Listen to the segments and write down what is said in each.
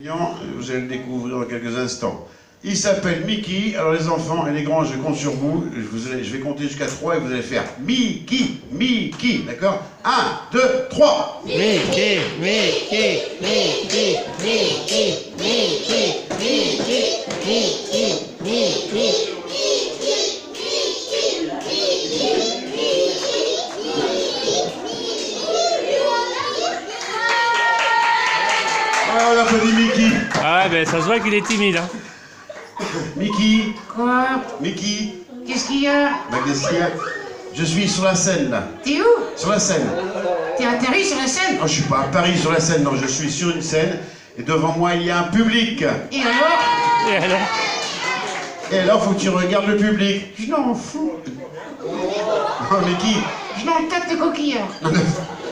Vous allez le découvrir dans quelques instants. Il s'appelle Mickey. Alors les enfants et les grands, je compte sur vous. Je vais compter jusqu'à 3 et vous allez faire Mickey, Mickey. D'accord? 1, 2, 3. Mickey, Mickey, Mickey, Mickey, Mickey, Mickey, Mickey, Mickey. Ah, on applaudit Mickey. Ah ouais, ben ça se voit qu'il est timide. Hein. Mickey. Quoi? Mickey. Qu'est-ce qu'il y a? Bah qu'est-ce qu'il y a? Je suis sur la scène là. T'es où? Sur la scène. T'es atterri sur la scène? Non, je suis pas à Paris sur la scène, non, je suis sur une scène. Et devant moi, il y a un public. Et alors? Et alors? Et alors, faut que tu regardes le public. Je m'en fous. Oh, Mickey. Je m'en tape de coquillard.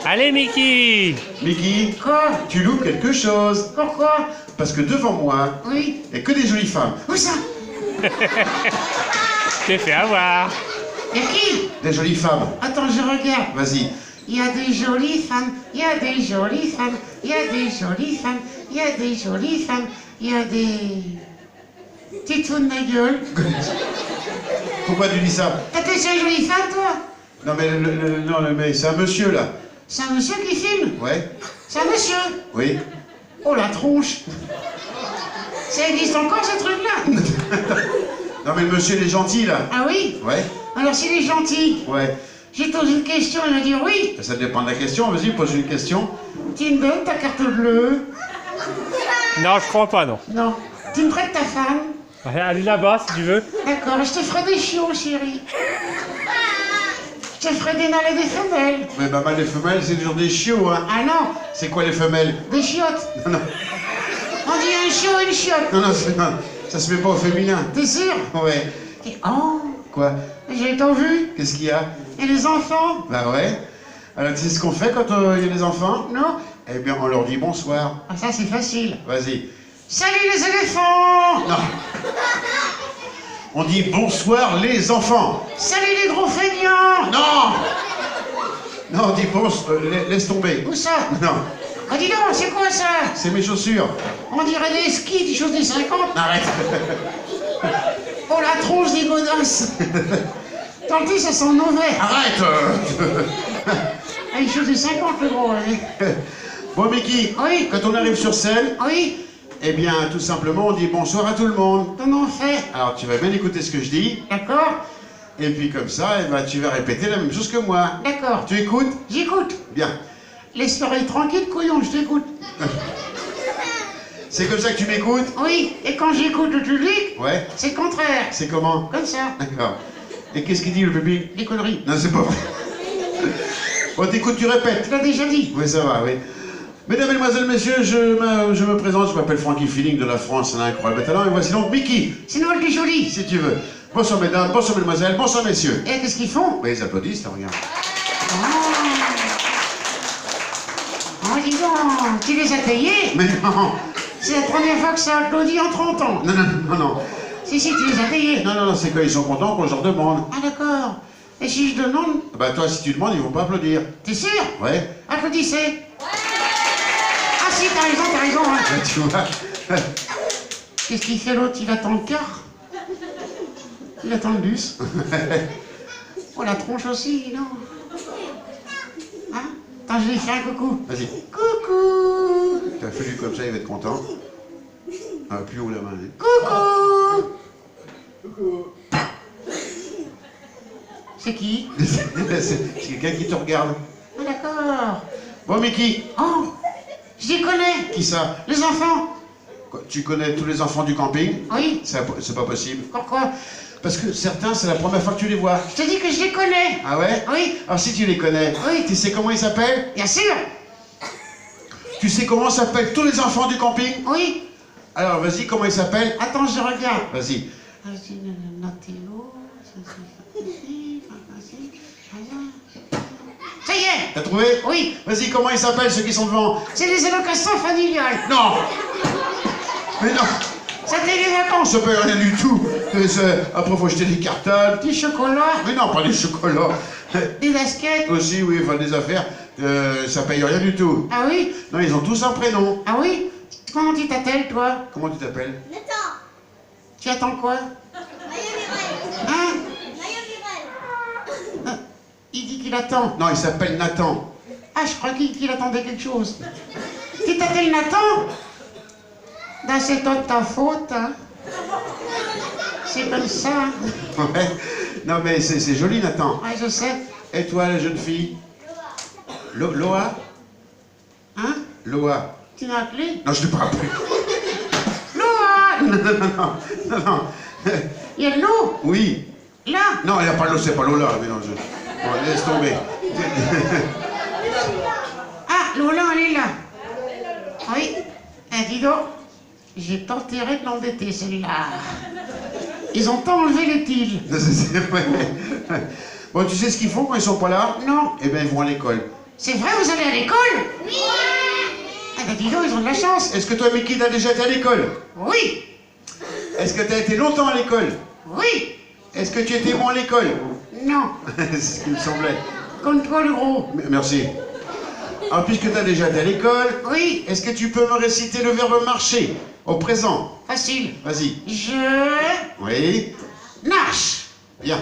Allez Mickey! Mickey, Quoi? tu loupes quelque chose. Pourquoi? Parce que devant moi, Oui. il n'y a que des jolies femmes. Où ça? T'es fait avoir. Et qui? Des jolies femmes. Attends, je regarde. Vas-y. Il y a des jolies femmes, il y a des jolies femmes, il y a des jolies femmes, il y a des jolies femmes, il y a des... Tu te fous de ma gueule? Pourquoi tu dis ça? T'as des jolies femmes, toi? Non, mais, mais c'est un monsieur, là. C'est un monsieur qui filme? Ouais. C'est un monsieur? Oui. Oh, la tronche! Ça existe encore, ce truc-là? Non, mais le monsieur, il est gentil, là. Ah oui? Ouais. Alors, s'il est gentil, Ouais. j'ai posé une question, il va dire oui. Ça dépend de la question. Vas-y, pose une question. Tu me donnes ta carte bleue? Non, je crois pas, non. Non. Tu me prêtes ta femme? Allez là-bas si tu veux. D'accord, je te ferai des chiots, chérie. Je te ferai des mâles et des femelles. Mais bah, les femelles, c'est toujours des chiots, hein. Ah non, C'est quoi les femelles? des chiottes. Non, non. On dit un chiot et une chiotte. Non, non, ça se met pas au féminin. T'es sûr? Ouais. Oh, Quoi? j'ai tant vu. Qu'est-ce qu'il y a? Et les enfants? Bah ouais. Alors, tu sais ce qu'on fait quand il y a des enfants? Non? Eh bien, on leur dit bonsoir. Ah, ça, c'est facile. Vas-y. Salut les éléphants! Non. On dit bonsoir les enfants. Salut les gros feignants! Non. Non, on dit laisse tomber. Où ça? Non, Ah, dis donc, c'est quoi ça? c'est mes chaussures. On dirait des skis, des choses des 50. Arrête. Oh, la tronche des godasses! Tant pis, ça sent mauvais. Arrête. Ah, une chose des 50, le gros, oui. Bon, Mickey, Oui. quand on arrive sur scène, Oui, eh bien, tout simplement, on dit bonsoir à tout le monde. comment on fait? Alors, tu vas bien écouter ce que je dis, D'accord? et puis comme ça, eh ben, tu vas répéter la même chose que moi. D'accord. Tu écoutes? J'écoute. Bien. Laisse l'oreille tranquille, couillon, je t'écoute. C'est comme ça que tu m'écoutes? Oui, et quand j'écoute le public, Ouais. c'est le contraire. C'est comment? Comme ça. D'accord. Et qu'est-ce qu'il dit le public? Des conneries. Non, c'est pas vrai. Bon, t'écoutes, tu répètes. Tu l'as déjà dit. Oui, ça va, oui. Mesdames, Mesdemoiselles, Messieurs, je me présente, je m'appelle Frankie Feeling de la France, un incroyable talent, et voici donc Mickey, C'est Noël du joli. si tu veux. Bonsoir mesdames, bonsoir mesdemoiselles, bonsoir messieurs. Et qu'est-ce qu'ils font? Mais ils applaudissent, là, regarde. Oh, dis donc, tu les as payés? Mais non, C'est la première fois que ça applaudit en 30 ans. non, non, non, non. Si, tu les as payés. Non, non, non, c'est quand ils sont contents qu'on leur demande. Ah, d'accord. Et si je demande, Bah toi, si tu demandes, ils vont pas applaudir. t'es sûr? Ouais, Applaudissez. Ah si, t'as raison, hein. bah, tu vois. Qu'est-ce qu'il fait l'autre? Il attend le car. Il attend le bus. Oh, la tronche aussi, dis donc. Hein? Attends, je vais faire un coucou. Vas-y, Coucou. t'as fait lui comme ça, il va être content. Ah, plus haut la main. Hein. Coucou. C'est qui? C'est quelqu'un qui te regarde. Ah, d'accord. Bon, Mickey, Oh, je les connais. qui ça? Les enfants. Quoi, tu connais tous les enfants du camping? Oui. C'est pas possible. Pourquoi? Parce que certains, c'est la première fois que tu les vois. Je te dis que je les connais. Ah ouais? Oui. Alors si tu les connais, Oui. tu sais comment ils s'appellent? Bien sûr. Tu sais comment s'appellent tous les enfants du camping? Oui. Alors vas-y, comment ils s'appellent? Attends, je regarde. Vas-y. Ça y est. T'as trouvé? Oui. Vas-y, comment ils s'appellent ceux qui sont devant? C'est les allocations familiales. Non! Mais non! Ça fait les On vacances. se paye rien du tout. Après, faut jeter des cartables. Du chocolat. Mais non, pas des chocolats. Des baskets. Aussi, oui, enfin des affaires. Ça paye rien du tout. Ah oui? Non, ils ont tous un prénom. Ah oui? Comment tu t'appelles, toi? Comment tu t'appelles? Nathan. Tu attends quoi? Maillot Virel. Hein? Maillot Virel. Il dit qu'il attend. Non, il s'appelle Nathan. Ah, je crois qu'il attendait quelque chose. Tu t'appelles Nathan? Ben, c'est toi de ta faute, hein. C'est comme ça. Hein. Ouais. Non, mais c'est joli, Nathan. Ouais, je sais. Et toi, la jeune fille? Loa? Hein? Loa? Tu m'as appelé? Non, je t'ai pas appelé. Loa! Non. Il y a de l'eau? Oui. Là? Non, il n'y a pas l'eau, c'est pas Lola. Mais non, Bon, laisse tomber. Ah, Lola, elle est là. Oui. Eh, dis donc, j'ai pas intérêt de l'embêter, celle-là. Ils ont pas enlevé les piles. Ouais. Bon, tu sais ce qu'ils font quand ils sont pas là? Non. Eh ben, ils vont à l'école. C'est vrai, vous allez à l'école? Oui. Eh ben, dis donc, ils ont de la chance. Est-ce que toi, Mickey, t'as déjà été à l'école? Oui. Est-ce que t'as été longtemps à l'école? Oui. Est-ce que tu étais bon à l'école? Non. C'est ce qui me semblait. Comme toi, le gros. Merci. Alors, puisque t'as déjà été à l'école, Oui. est-ce que tu peux me réciter le verbe marcher au présent? Facile. Vas-y. Je Oui. marche. Bien.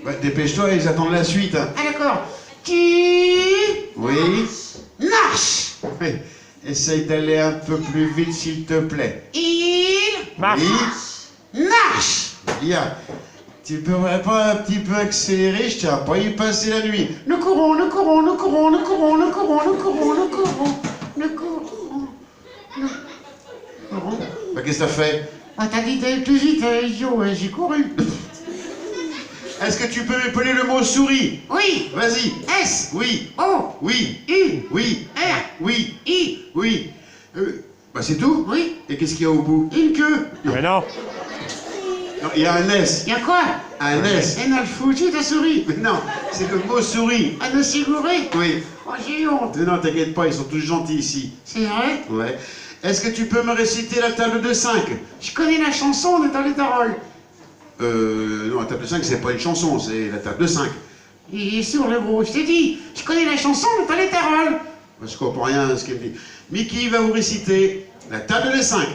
Bah, dépêche-toi, ils attendent la suite. Hein. Ah, d'accord. Tu Oui. marches. Oui. Essaye d'aller un peu plus vite, s'il te plaît. Il Marche. Oui. marche. Bien. Tu pourrais pas un petit peu accélérer, je tiens pas y passer la nuit. Nous courons, nous courons, nous courons, nous courons, nous courons, nous courons, nous courons, nous courons, nous courons. Bah, qu'est-ce que t'as fait? Ah, t'as dit d'aller plus vite, idiot, j'ai couru. Est-ce que tu peux m'épeler le mot souris? Oui. Vas-y. S, Oui. O, Oui. U, Oui. R, Oui. I, Oui. Bah, c'est tout? oui, Et qu'est-ce qu'il y a au bout? une queue. Mais non. Non, il y a un S. Y'a quoi? Un S. Elle m'a foutu ta souris. Mais non, c'est le mot souris. Elle me s'est gourée. Oui. Oh, j'ai eu honte. Non, t'inquiète pas, ils sont tous gentils ici. C'est vrai? Ouais. Est-ce que tu peux me réciter la table de 5? Je connais la chanson, on est dans les paroles. Non, la table de 5, c'est pas une chanson, c'est la table de 5. Il est sourd, le gros, je t'ai dit. Je connais la chanson, on est dans les paroles. Je comprends rien à ce qu'elle me dit. Mickey va vous réciter la table de 5.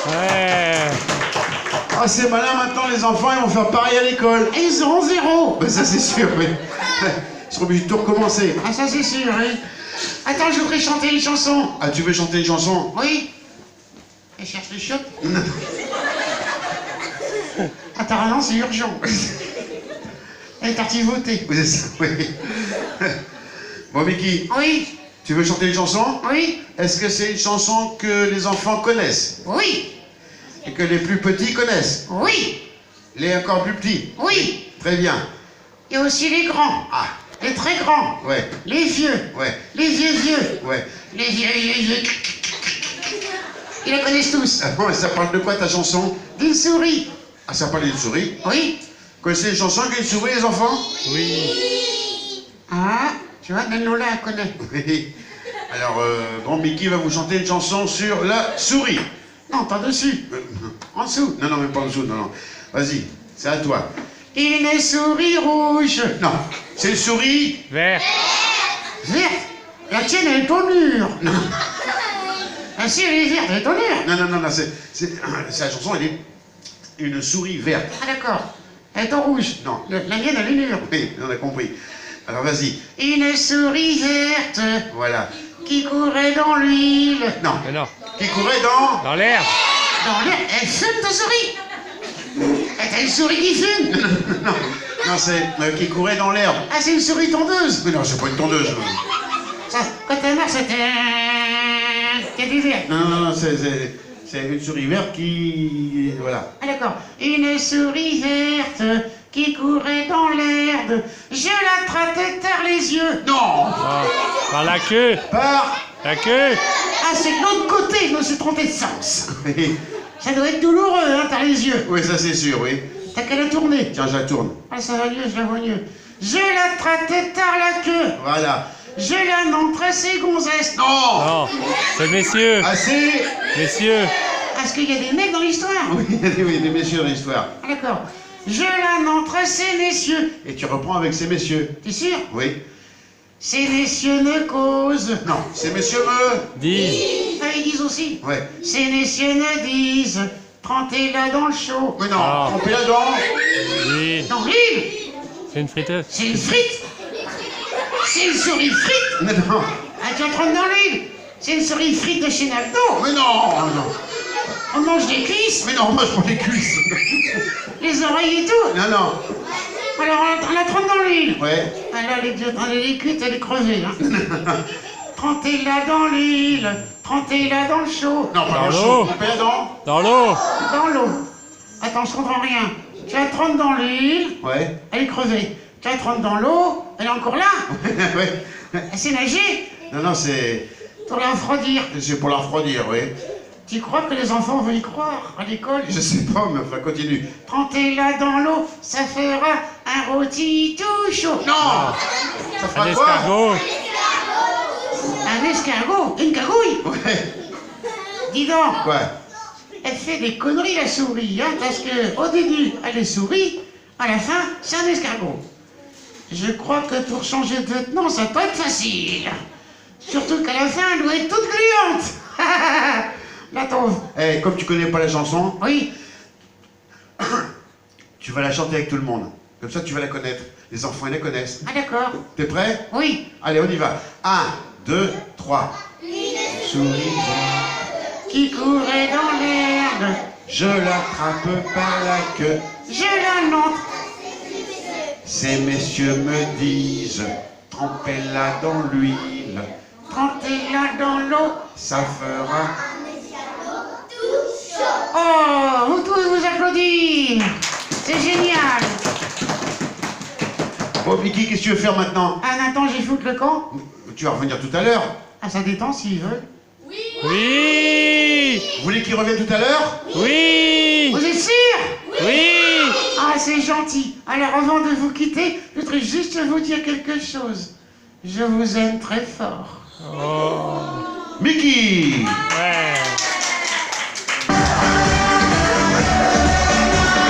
Ouais. Ah, c'est malin, maintenant les enfants, ils vont faire pareil à l'école. Et ils auront 0. Ben, ça, c'est sûr, oui. Ils seront obligés de tout recommencer. Ah, ça c'est sûr, oui. Attends, je voudrais chanter une chanson. Ah, tu veux chanter une chanson? Oui. Elle cherche les chiottes. Attends, non, c'est urgent. Elle est partie voter. Oui, c'est ça, oui. Bon, Mickey, Oui, tu veux chanter une chanson? oui, Est-ce que c'est une chanson que les enfants connaissent? oui, Et que les plus petits connaissent? oui, Les encore plus petits? oui. Très bien. Il y a aussi les grands, Ah, les très grands, ouais, les vieux, ouais, les vieux, ouais. les vieux. Ils la connaissent tous. Ah bon, ça parle de quoi ta chanson? D'une souris. Ah, ça parle d'une souris? Oui. Vous connaissez une chanson avec une souris, les enfants? Oui. Ah, tu vois, même Lola, elle connaît. Oui. Alors, bon, Mickey va vous chanter une chanson sur la souris. Non, pas dessus. En dessous. Non, même pas en dessous, non. Vas-y, c'est à toi. Une souris rouge. Non, c'est une souris. Vert. Verte. La tienne, elle est au mur. Ah si, elle est verte, elle est au mur. Non, c'est la chanson, elle est une souris verte. Ah d'accord. Elle est en rouge. Non. La mienne, elle est mûre. Oui, on a compris. Alors, vas-y, Une souris verte voilà. qui courait dans l'huile. Non, Mais non. qui courait dans... Dans l'air. Dans l'air, elle fume ta souris. T'as une souris qui fume. Non, c'est qui courait dans l'herbe. Ah, c'est une souris tondeuse. Mais non, c'est pas une tondeuse. Ça, quand elle marche, c'était... Qu'il y a du vert. Non, c'est une souris verte qui... Voilà. Ah d'accord. Une souris verte qui courait dans l'herbe. Je la traitais tard les yeux. Non. Ah. Par la queue. Par... La queue. Ah, c'est de l'autre côté, je me suis trompé de sens. Oui, Ça doit être douloureux, hein, t'as les yeux. ça c'est sûr, oui. T'as qu'à la tourner. Tiens, je la tourne. Ah, ça va mieux, je la vois mieux. Je la traitais tard la queue. Voilà. Je la montrais ses gonzesses. Non. Non. C'est messieurs. Assez. Messieurs. Est-ce qu'il y a des mecs dans l'histoire? Oui, il y a des messieurs dans l'histoire. Ah, d'accord. Je la montre à ces messieurs. Et tu reprends avec ces messieurs. T'es sûr? Oui. Ces messieurs ne causent. Non, ces messieurs me... Dis. Ah, ils disent aussi. Ouais. Ces messieurs ne disent. Trempez là dans le chaud. Mais non, Ah. trempez là-dedans. Dis. Dans l'huile. C'est une friteuse. C'est une frite. C'est une souris frite. Mais non. Ah, tu en trempes dans l'huile. C'est une souris frite de chez Naldo. Mais non. On mange des cuisses, Mais non, moi je prends les cuisses. les oreilles et tout. Non, non. Alors on la trempe dans l'huile. Ouais. Alors les cuites, elle est crevée. Hein. Trempez-la dans l'huile. Trempez-la dans le chaud. Non, pas Dans dans le l'eau. chaud. Trempez là-dedans. Dans l'eau. Dans l'eau. Attends, je comprends rien. Tu la trempes dans l'huile, Ouais. elle est crevée. Tu la trempes dans l'eau, elle est encore là. Ouais. Elle s'est nagée Non, non, c'est pour la refroidir. pour la refroidir, oui. Tu crois que les enfants vont y croire à l'école? Je sais pas, mais enfin, continue. Trempez-la dans l'eau, ça fera un rôti tout chaud. Non. Ça fera Un quoi? escargot. Un escargot, une cagouille. Ouais. Dis donc, Quoi? elle fait des conneries la souris, hein, parce que au début, elle est souris, à la fin, c'est un escargot. Je crois que pour changer de vêtements, ça doit être facile. Surtout qu'à la fin, elle doit être toute gluante. La tauve. Eh, comme tu connais pas la chanson, Oui, tu vas la chanter avec tout le monde. Comme ça, tu vas la connaître. Les enfants, ils la connaissent. ah d'accord. T'es prêt? Oui. Allez, on y va. 1, 2, 3. Souris, Qui courait dans l'herbe, je l'attrape par la queue. je la montre. Ces messieurs me disent, trempez-la dans l'huile. Trempez-la dans l'eau. Ça fera... Oh, vous tous vous applaudir. C'est génial. Bon, Mickey, qu'est-ce que tu veux faire maintenant? Ah, Nathan, j'ai foutu le camp. Tu vas revenir tout à l'heure. Ah, ça détend s'ils veulent. Oui. Vous voulez qu'il revienne tout à l'heure? Oui. Vous êtes sûrs? Oui. Ah, c'est gentil. Alors, avant de vous quitter, je voudrais juste vous dire quelque chose. Je vous aime très fort. Oh. Mickey! Ouais.